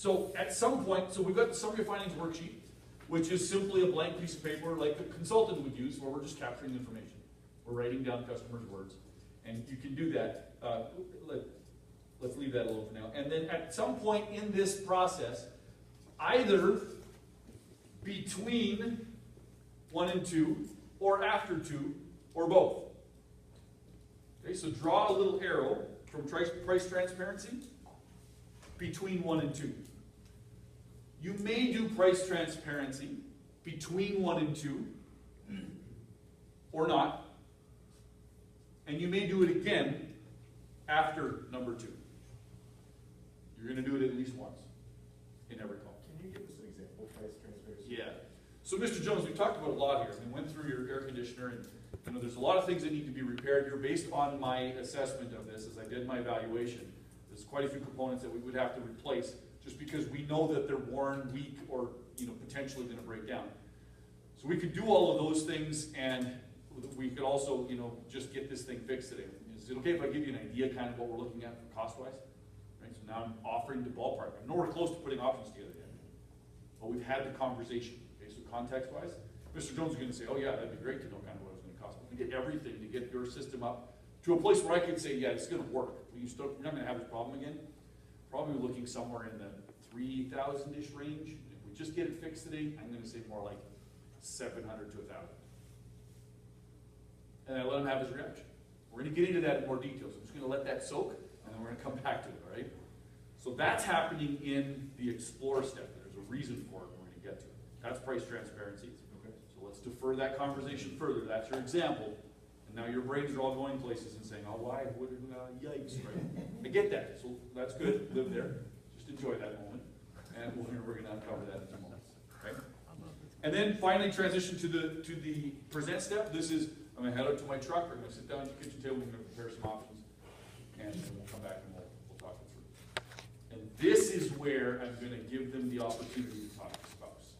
So at some point, so we've got the summary of findings worksheet, which is simply a blank piece of paper like the consultant would use, where we're just capturing the information. We're writing down customers' words. And you can do that. Let's leave that alone for now. And then at some point in this process, either between 1 and 2, or after 2, or both. Okay, so draw a little arrow from price transparency between 1 and 2. You may do price transparency between 1 and 2, or not. And you may do it again after number 2. You're going to do it at least once in every call. Can you give us an example of price transparency? Yeah. So Mr. Jones, we talked about a lot here. We went through your air conditioner, and there's a lot of things that need to be repaired here based on my assessment of this as I did my evaluation. There's quite a few components that we would have to replace just because we know that they're worn, weak, or potentially going to break down. So we could do all of those things, and we could also just get this thing fixed today. Is it okay if I give you an idea kind of what we're looking at cost-wise? Right. So now I'm offering the ballpark. I'm nowhere close to putting options together yet, but we've had the conversation. Okay, so context-wise, Mr. Jones is going to say, "Oh yeah, that'd be great to know kind of what it's going to cost." But we did everything to get your system up to a place where I could say, "Yeah, it's going to work. You're not going to have this problem again." Probably looking somewhere in the 3,000-ish range. If we just get it fixed today, I'm going to say more like 700 to 1,000. And I let him have his reaction. We're going to get into that in more detail. So I'm just going to let that soak, and then we're going to come back to it, all right? So that's happening in the explore step. There's a reason for it, and we're going to get to it. That's price transparency. Okay. So let's defer that conversation further. That's your example. And now your brains are all going places and saying, "Oh, why? Yikes!" Right? I get that. So that's good. Live there. Just enjoy that moment, and we're going to uncover that in a moment. Okay. And then finally, transition to the present step. This is, I'm going to head out to my truck. We're going to sit down at the kitchen table. We're going to prepare some options, and then we'll come back and we'll talk it through. And this is where I'm going to give them the opportunity to talk to spouse.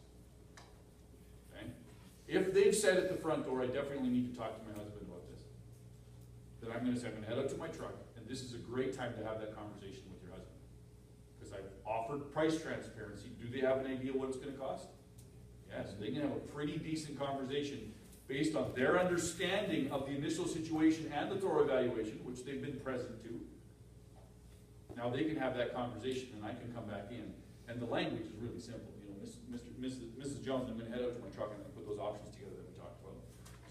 Okay. If they've said at the front door, "I definitely need to talk to my husband about this," then I'm going to say, "I'm going to head out to my truck, and this is a great time to have that conversation with your husband. Because I've offered price transparency. Do they have an idea what it's going to cost?" Yes, they can have a pretty decent conversation based on their understanding of the initial situation and the thorough evaluation, which they've been present to. Now they can have that conversation, and I can come back in. And the language is really simple. Mrs. Jones, I'm going to head out to my truck and I'm going to put those options together that we talked about.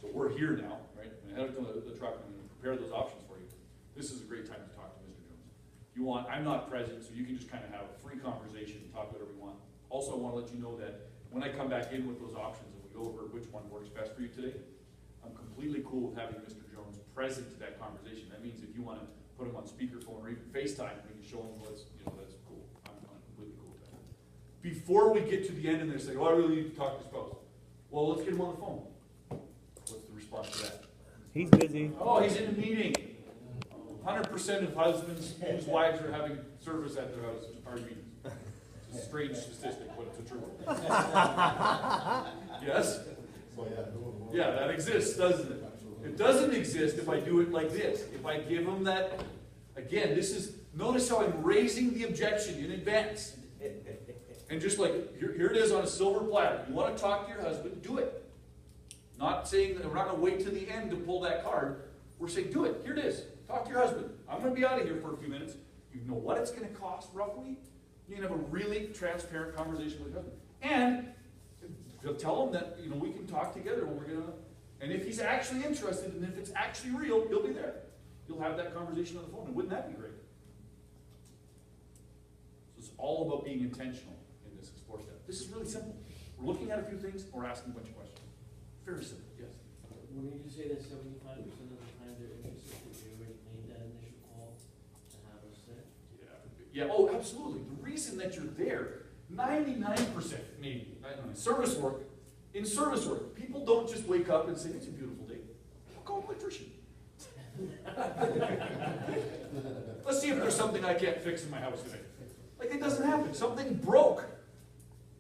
So we're here now, right? I'm going to head out to the truck and I'm going to prepare those options for you. This is a great time to talk to Mr. Jones. I'm not present, so you can just kind of have a free conversation and talk whatever you want. Also, I want to let you know that when I come back in with those options and we go over which one works best for you today, I'm completely cool with having Mr. Jones present to that conversation. That means if you want to put him on speakerphone or even FaceTime, we can show him what's, that's cool. I'm completely cool with that. Before we get to the end and they say, "Oh, I really need to talk to spouse." Well, let's get him on the phone. What's the response to that? He's busy. "Oh, he's in a meeting." 100% of husbands whose wives are having service at their house are meetings. It's a strange statistic, but it's a true one. Yes? Yeah, that exists, doesn't it? It doesn't exist if I do it like this. If I give them that, again, notice how I'm raising the objection in advance. And just like, here it is on a silver platter. You want to talk to your husband, do it. Not saying that we're not going to wait to the end to pull that card. We're saying, do it. Here it is. Talk to your husband. I'm going to be out of here for a few minutes. You know what it's going to cost roughly. You can have a really transparent conversation with your husband. And tell him that we can talk together when we're going to. And if he's actually interested, and if it's actually real, he'll be there. You'll have that conversation on the phone. And wouldn't that be great? So it's all about being intentional in this explore step. This is really simple. We're looking at a few things, and we're asking a bunch of questions. Very simple. Yes? When you say that 75% of the time they're interested, did you already made that initial call to have us there? Yeah, oh, absolutely. The reason that you're there, 99% maybe, in service work, people don't just wake up and say, "It's a beautiful day. I'll call an electrician." Let's see if there's something I can't fix in my house today. Like, it doesn't happen. Something broke.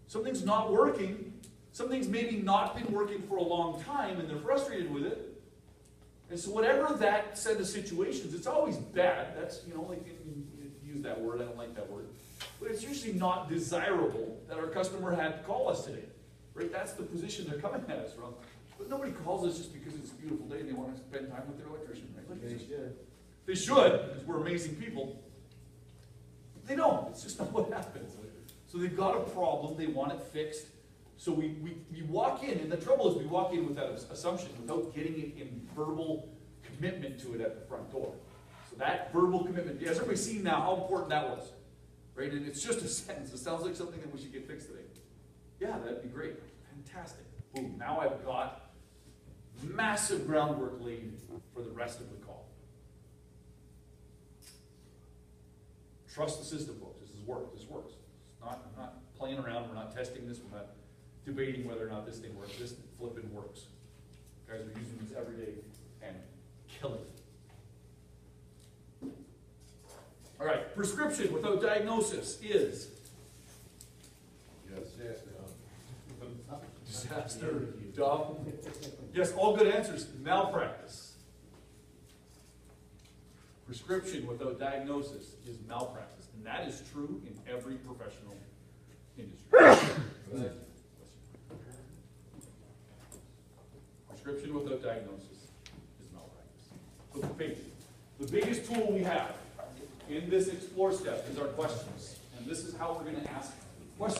Something's not working. Something's maybe not been working for a long time, and they're frustrated with it. And so whatever that set of situations, it's always bad. That's, like, you use that word. I don't like that word. But it's usually not desirable that our customer had to call us today, right? That's the position they're coming at us from. But nobody calls us just because it's a beautiful day and they want to spend time with their electrician, right? Like, it's just- they should, because we're amazing people. But they don't, it's just not what happens. So they've got a problem, they want it fixed. So we walk in, and the trouble is we walk in with that assumption without getting it in verbal commitment to it at the front door. So that verbal commitment, has everybody seen now how important that was? Right, and it's just a sentence, it sounds like something that we should get fixed today. Yeah, that'd be great, fantastic. Boom, now I've got massive groundwork laid for the rest of the call. Trust the system, folks, this works. It's not, I'm not playing around, we're not testing this, we're not debating whether or not this thing works, this flipping works. Guys are using this every day and killing it. All right, prescription without diagnosis is disaster, dumb. Yes, all good answers. Malpractice. Prescription without diagnosis is malpractice, and that is true in every professional industry. Prescription without diagnosis is malpractice. So the biggest tool we have in this explore step is our questions, and this is how we're going to ask